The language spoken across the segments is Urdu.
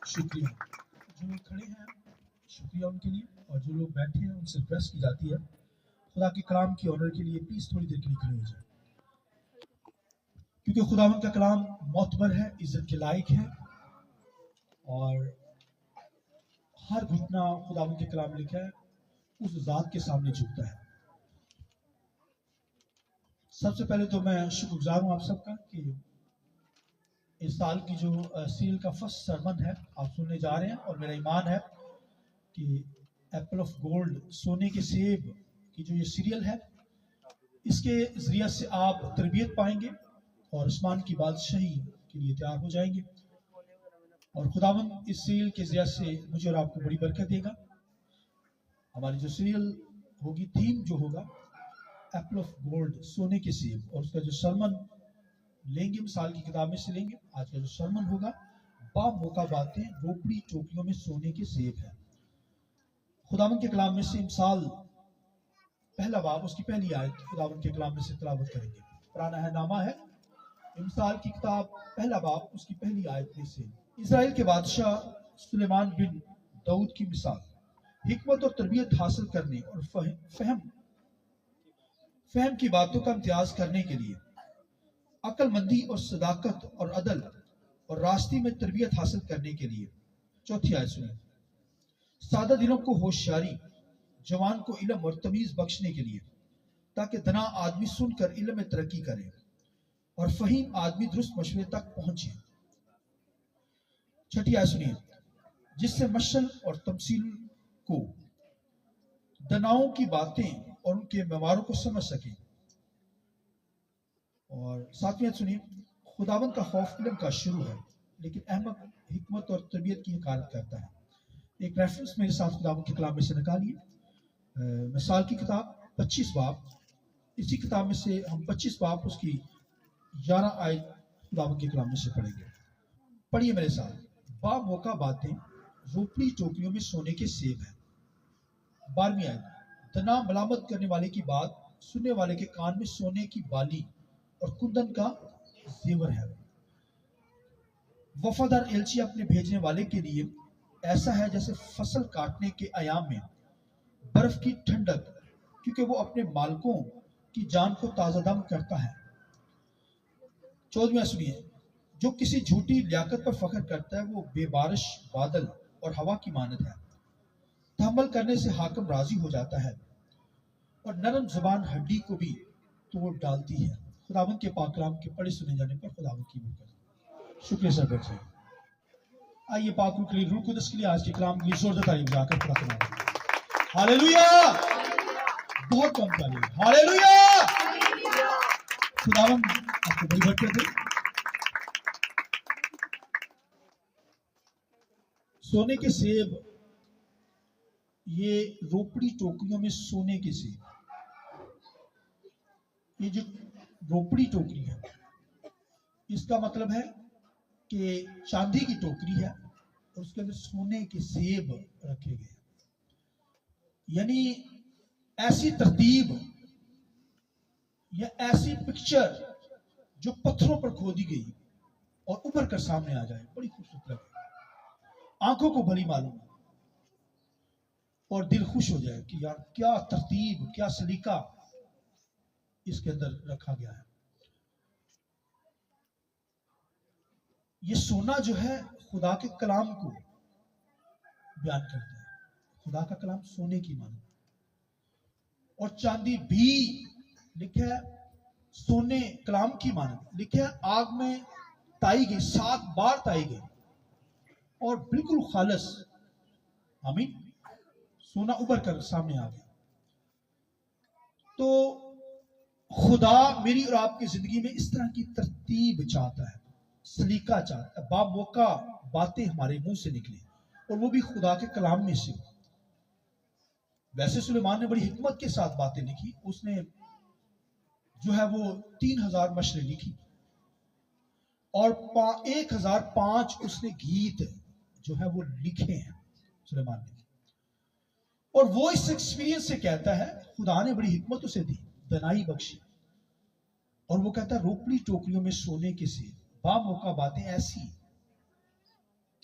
شکریہ. جو لوگ کھڑے ہیں شکریہ ان کے لیے، اور جو لوگ بیٹھے ہیں ان سے ریکویسٹ کی جاتی ہے خدا کے کلام کی آنر کے لیے پلیز تھوڑی دیر کے لیے کھڑے ہو جائیں، کیونکہ خداوند کا کلام معتبر ہے، عزت کے لائق ہے، اور ہر گھٹنا خداوند کے کلام لکھا ہے اس ذات کے سامنے جھکتا ہے. سب سے پہلے تو میں شکر گزار ہوں آپ سب کا کہ اس سال کی جو سیریل کا فرسٹ سرمن ہے آپ سننے جا رہے ہیں، اور میرا ایمان ہے کہ ایپل آف گولڈ سونے کے سیب کی جو یہ سیریل ہے اس کے ذریعے سے آپ تربیت پائیں گے اور عثمان کی بادشاہی کے لیے تیار ہو جائیں گے، اور خداوند اس سیریل کے ذریعے سے مجھے اور آپ کو بڑی برکت دے گا. ہماری جو سیریل ہوگی، تھیم جو ہوگا ایپل آف گولڈ سونے کے سیب، اور اس کا جو سرمن لیں گے مثال کی کتاب میں سے لیں گے. آج کا جو سرمن ہوگا با موقع باتیں روپڑی ٹوکریوں میں سونے کے سیب ہے. خداوند کے کلام میں سے مثال پہلا باب اس کی پہلی آیت خداوند کے کلام میں سے تلاوت کریں گے. پرانا ہے نامہ ہے مثال کی کتاب پہلا باب اس کی پہلی آیت میں سے. اسرائیل کے بادشاہ سلیمان بن داؤد کی مثال، حکمت اور تربیت حاصل کرنے اور فہم کی باتوں کا امتیاز کرنے کے لیے عقل مندی اور صداقت اور عدل اور راستے میں تربیت حاصل کرنے کے لیے. چوتھی آیت سنیں. سادہ دلوں کو ہوشیاری، جوان کو علم اور تمیز بخشنے کے لیے، تاکہ دنا آدمی سن کر علم میں ترقی کرے اور فہیم آدمی درست مشورے تک پہنچے. چھٹی آیت سنیے. جس سے مشل اور تمثیل کو، دناؤں کی باتیں اور ان کے معماروں کو سمجھ سکے. اور ساتویں آیت سنیے. خداوند کا خوف علم کا شروع ہے، لیکن احمق حکمت اور تربیت کی حکایت کرتا ہے. ایک ریفرنس میرے ساتھ خداوند کے کلام میں سے نکالیے. مثال کی کتاب 25 باب، اسی کتاب میں سے ہم 25 باب اس کی 11 آیت خداوند کے کلام میں سے پڑھیں گے. پڑھیے میرے ساتھ. با موقع باتیں روپڑی ٹوکریوں میں سونے کے سیب ہیں. 12ویں آیت. دنا ملامت کرنے والے کی بات سننے والے کے کان میں سونے کی بالی اور کندن کا زیور ہے. وفادار ایلچی اپنے بھیجنے والے کے لیے ایسا ہے جیسے فصل کاٹنے کے ایام میں برف کی ٹھنڈک، کیونکہ وہ اپنے مالکوں کی جان کو تازہ دم کرتا ہے. 14ویں سنیے. جو کسی جھوٹی لیاقت پر فخر کرتا ہے وہ بے بارش بادل اور ہوا کی مانند ہے. تحمل کرنے سے حاکم راضی ہو جاتا ہے، اور نرم زبان ہڈی کو بھی توڑ ڈالتی ہے. خداوند کے پاک کلام کے پڑھے سنے جانے پر خداوند کی برکت. شکریہ سر بیٹھے. آئیے پاک روح کے لیے، روح قدس کے لیے آج کے کلام کے لیے زوردار تعریف جا کر پڑھا سنا. ہاللیلویا. بہت کم تعریف. ہاللیلویا. خداوند آپ کو بڑی برکت دے. سونے کے سیب، یہ روپڑی ٹوکریوں میں سونے کے سیب. یہ جو روپڑی ٹوکری ہے اس کا مطلب ہے کہ چاندی کی ٹوکری ہے اور اس کے اندر سونے کے سیب رکھے گئے. یعنی ایسی ترتیب یا ایسی پکچر جو پتھروں پر کھودی گئی اور ابھر کر سامنے آ جائے. بڑی خوبصورت لگے، آنکھوں کو بھلی معلوم اور دل خوش ہو جائے کہ یار کیا ترتیب، کیا سلیقہ اس کے اندر رکھا گیا ہے. یہ سونا جو ہے خدا کے کلام کو بیان کرتا ہے. خدا کا کلام سونے کی مانند، اور چاندی بھی لکھا ہے سونے کلام کی مانند. لکھا ہے آگ میں تائی گئی، 7 بار تائی گئی اور بالکل خالص. آمین. سونا ابھر کر سامنے آ گیا. تو خدا میری اور آپ کی زندگی میں اس طرح کی ترتیب چاہتا ہے، سلیقہ چاہتا ہے. با موقع باتیں ہمارے منہ سے نکلیں، اور وہ بھی خدا کے کلام میں سے. ویسے سلیمان نے بڑی حکمت کے ساتھ باتیں لکھی. اس نے جو ہے وہ 3000 مشریں لکھی، اور 1005 اس نے گیت جو ہے وہ لکھے ہیں سلیمان نے. اور وہ اس ایکسپیرینس سے کہتا ہے خدا نے بڑی حکمت اسے دی، دنائی بخشی، اور وہ کہتا ہے روپڑی ٹوکریوں میں سونے کے سیب، با موقع باتیں ایسی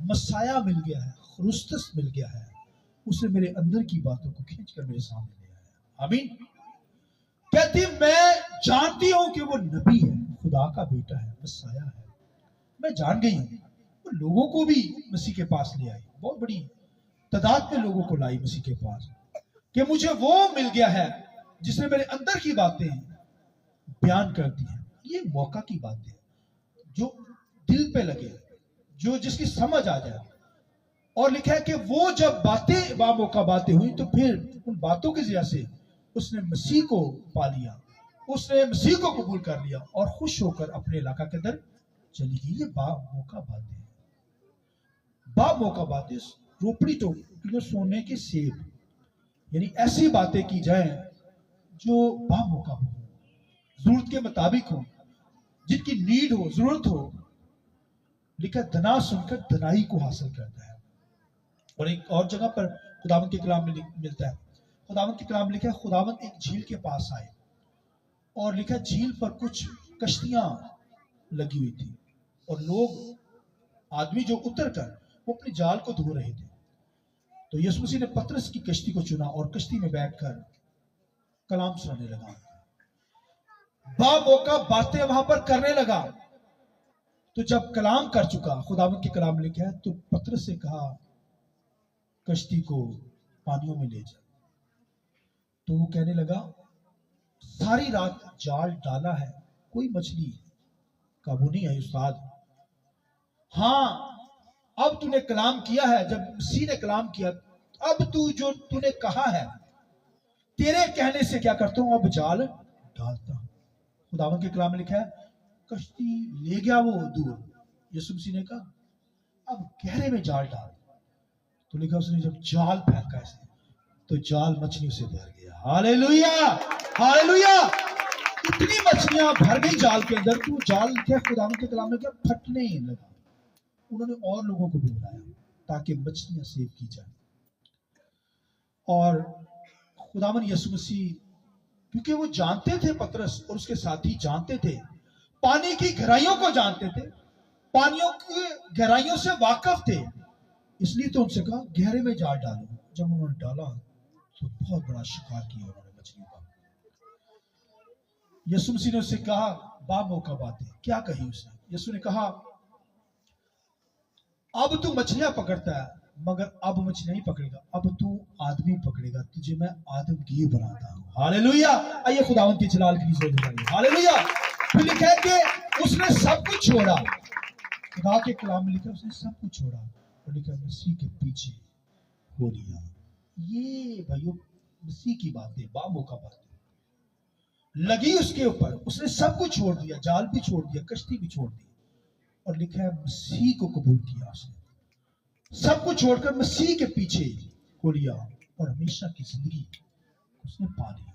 مسایا مل گیا ہے، خرستس مل گیا ہے، اسے میرے اندر کی باتوں کو کھینچ کر میرے سامنے لے آیا. آمین. کہتی میں جانتی ہوں کہ وہ نبی ہے، خدا کا بیٹا ہے، مسایا ہے. میں جان گئی ہوں. وہ لوگوں کو بھی مسیح کے پاس لے آئی، بہت بڑی تعداد میں لوگوں کو لائی مسیح کے پاس، کہ مجھے وہ مل گیا ہے جس نے میرے اندر کی باتیں بیان کر دی ہیں. یہ موقع کی باتیں جو دل پہ لگے، جو جس کی سمجھ آ جائے. اور لکھا ہے کہ وہ جب باتیں باموقع باتیں ہوئی تو پھر ان باتوں کی وجہ سے اس نے مسیح کو پا لیا، اس نے مسیح کو قبول کر لیا اور خوش ہو کر اپنے علاقہ کے اندر چلی گئی. یہ باموقع باتیں، باموقع باتیں، روپڑی ٹوکری سونے کے سیب، یعنی ایسی باتیں کی جائیں جو باموقع ہو، ضرورت کے مطابق ہو، جن کی نیڈ ہو، ضرورت ہو. لکھا دنا سن کر دنائی کو حاصل کرتا ہے. اور ایک اور جگہ پر خداوند کے کلام میں ملتا ہے، خداوند کے کلام لکھا ہے خداوند ایک جھیل کے پاس آئے اور لکھا جھیل پر کچھ کشتیاں لگی ہوئی تھی اور لوگ آدمی جو اتر کر وہ اپنے جال کو دھو رہے تھے. تو یسوع مسیح نے پترس کی کشتی کو چنا اور کشتی میں بیٹھ کر کلام سنانے لگا، باموقع باتیں وہاں پر کرنے لگا. تو جب کلام کر چکا، خداوند کے کلام لکھا ہے، تو پترس سے کہا کشتی کو پانیوں میں لے جا. تو وہ کہنے لگا ساری رات جال ڈالا ہے، کوئی مچھلی قابو نہیں آئی استاد. ہاں اب تو نے کلام کیا ہے، جب مسیح نے کلام کیا، اب جو تو نے کہا ہے، تیرے کہنے سے کیا کرتا ہوں، اب جال ڈالتا ہوں. خداوند کے کلام میں لکھا ہے کشتی لے گیا وہ دور. یسوع مسیح نے کہا اب گہرے میں جال ڈال. تو لکھا اس نے جب جال پھینکا اسے تو جال مچھلیوں سے بھر گیا. ہاللیلویا ہاللیلویا. اتنی مچھلیاں بھر گئی جال کے اندر، تو جال کیا خداوند کے کلام میں کیا پھٹنے ہی لگا. انہوں نے اور لوگوں کو بھی بلایا تاکہ مچھلیاں سیو کی جائیں. اور خداوند یسوع مسیح کیونکہ وہ جانتے تھے، پترس اور اس کے ساتھی جانتے تھے، پانی کی گہرائیوں کو جانتے تھے، پانیوں کی گہرائیوں سے واقف تھے، اس لیے تو ان سے کہا گہرے میں جال ڈالو. جب انہوں نے ڈالا تو بہت بڑا شکار کیا انہوں نے مچھلیوں کا. یسوع مسیح نے اس سے کہا باموقع باتیں. کیا کہی اس نے؟ یسوع نے کہا اب تو مچھلیاں پکڑتا ہے مگر اب مچھلیاں نہیں پکڑے گا، اب تو آدمی پکڑے گا، تجھے میں آدمگیر بناتا ہوں. ہاللیلویا. آئیے خداوند کی جلال کی زور دیں. ہاللیلویا. پھر لکھا ہے کہ اس نے سب کچھ چھوڑا. خدا کے کلام میں لکھا اس نے سب کچھ چھوڑا اور لکھا مسیح کے پیچھے ہو لیا. یہ بھائیو مسیح کی باتیں، باموقع باتیں لگی اس کے اوپر. اس نے سب کچھ چھوڑ دیا، جال بھی چھوڑ دیا، کشتی بھی چھوڑ دی اور لکھا ہے مسیح کو قبول کیا. اس نے سب کچھ چھوڑ کر مسیح کے پیچھے ہو لیا اور ہمیشہ کی زندگی اس نے پا لیا.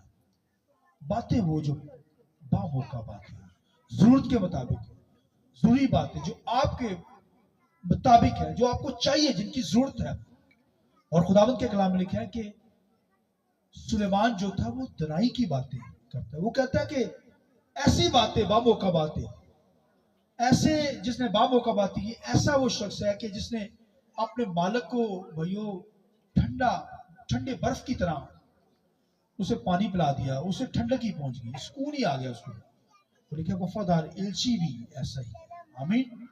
باتیں وہ جو باموقع باتیں، ضرورت کے مطابق، ضروری باتیں جو آپ کے مطابق ہے، جو آپ کو چاہیے، جن کی ضرورت ہے. اور خداوند کے کلام میں لکھا ہے کہ سلیمان جو تھا وہ دنائی کی باتیں کرتا ہے. وہ کہتا ہے کہ ایسی باتیں باموقع باتیں، ایسے جس نے باموقع باتیں کی، ایسا وہ شخص ہے کہ جس نے اپنے مالک کو بھائیو ٹھنڈے برف کی طرح اسے پانی پلا دیا، اسے ٹھنڈک ہی پہنچ گئی، سکون ہی آ گیا اس کو. لکھا وفادار ایلچی بھی ایسا ہی. آمین.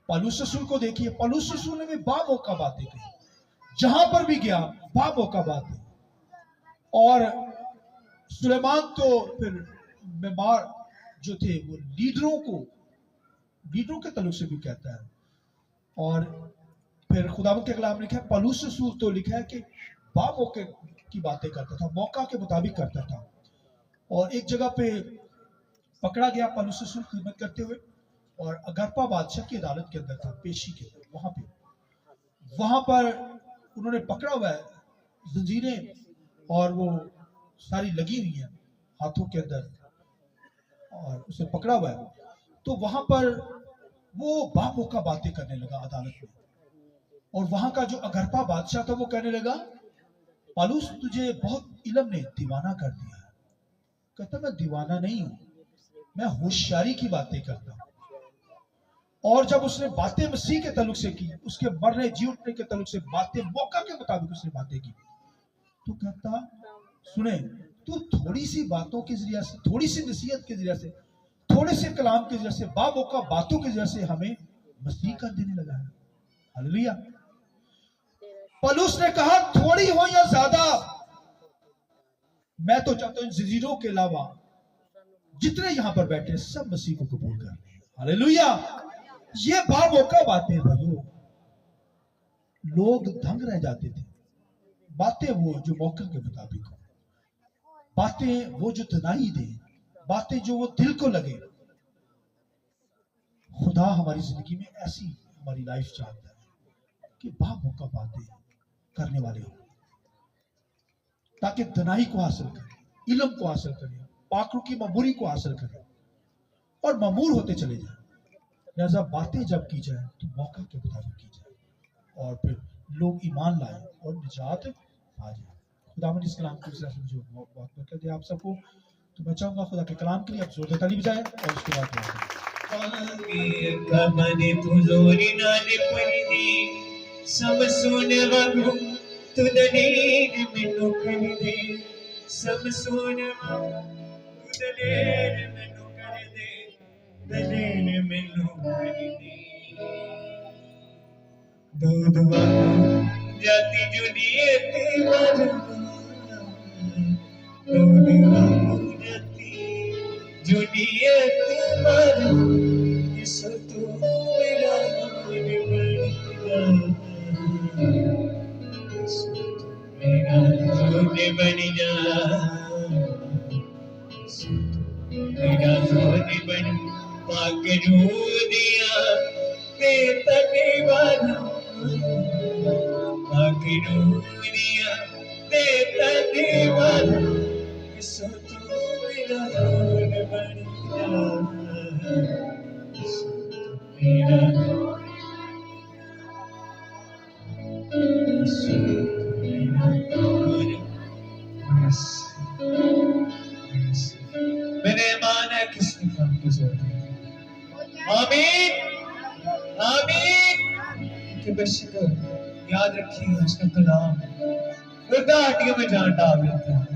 پالوس رسول کو دیکھیے، پالوس رسول نے بھی باموقع باتیں کی، جہاں پر بھی گیا باموقع باتیں. اور سلیمان تو پھر بیمار جو تھے وہ لیڈروں کے تعلق سے بھی کہتا ہے. اور پھر خداوند کے کلام لکھا ہے پالوس رسول تو لکھا ہے کہ باموقع کی باتیں کرتا تھا، موقع کے مطابق کرتا تھا. اور ایک جگہ پہ پکڑا گیا پالوس رسول خدمت کرتے ہوئے، اور اگرپا بادشاہ کی عدالت کے اندر تھا، پیشی کے اندر. وہاں پر انہوں نے پکڑا ہوا ہے، زنجیریں اور وہ ساری لگی ہوئی ہیں ہاتھوں کے اندر، اور اسے پکڑا ہوا ہے. تو وہاں پر وہ باموقع باتیں کرنے لگا عدالت میں. اور وہاں کا جو اگرپا بادشاہ تھا وہ کہنے لگا پالوس تجھے بہت علم نے دیوانہ کر دیا ہے. کہتا میں دیوانہ نہیں ہوں، میں ہوشیاری کی باتیں کرتا ہوں. اور جب اس نے باتیں مسیح کے تعلق سے کی, اس کے مرنے جی اٹھنے کے تعلق سے باتیں موقع کے مطابق اس نے باتیں کی, تو کہتا سنیں تو تھوڑی سی باتوں کے ذریعے سے, تھوڑی سی نصیحت کے ذریعے سے, تھوڑے سے کلام کے ذریعے سے, موقع باتوں کے ذریعے سے ہمیں مسیح کر دینے لگا ہے. ہلیلویا. پولس نے کہا تھوڑی ہو یا زیادہ, میں تو چاہتا ہوں ان زنجیروں کے علاوہ جتنے یہاں پر بیٹھے سب مسیح کو قبول کر لیں. ہلیلویا. یہ موقع باتیں بھائیو, لوگ دنگ رہ جاتے تھے. باتیں وہ جو موقع کے مطابق ہو, باتیں وہ جو تنائی دے, باتیں جو وہ دل کو لگے. خدا ہماری زندگی میں ایسی ہماری لائف چاہتا ہے کہ موقع باتیں کرنے والے ہوں, تاکہ تنائی کو حاصل کریں, علم کو حاصل کریں, پاکرو کی معموری کو حاصل کریں اور معمور ہوتے چلے جائیں. لہذا باتیں جب کی جائیں تو موقع کے مطابق کی جائیں, اور پھر لوگ ایمان لائیں اور نجات آ جائیں. خدا من اس کلام کو اس طرح سے بہت برکت دے آپ سب کو. تو میں چاہوں گا خدا کے کلام کے لیے آپ زور تعلی بجائیں اور اس کے بعد سب سونے وگو تو دلیر مینو کر دے, سب سونے وگو تو دلیر مینو کر دے, دلیر مینو کر دے. دودھ وگو جاتی جنیت مرنا, دودھ وگو جاتی جنیت مرنا, اس تو میرا من بڑھ میرا زور بن جا, میرا زور بن پاک روح دیا بے تن والا, پاک روح دیا بے تن والا, سو تو میرا زور بن جا, میرا میرے ایمان ہے کس نے کام کو زور دیا. آمین آمین. کہ بے شکر یاد رکھیے اس کا کلام مردہ ہڈیوں میں جان ڈال دیتا ہے.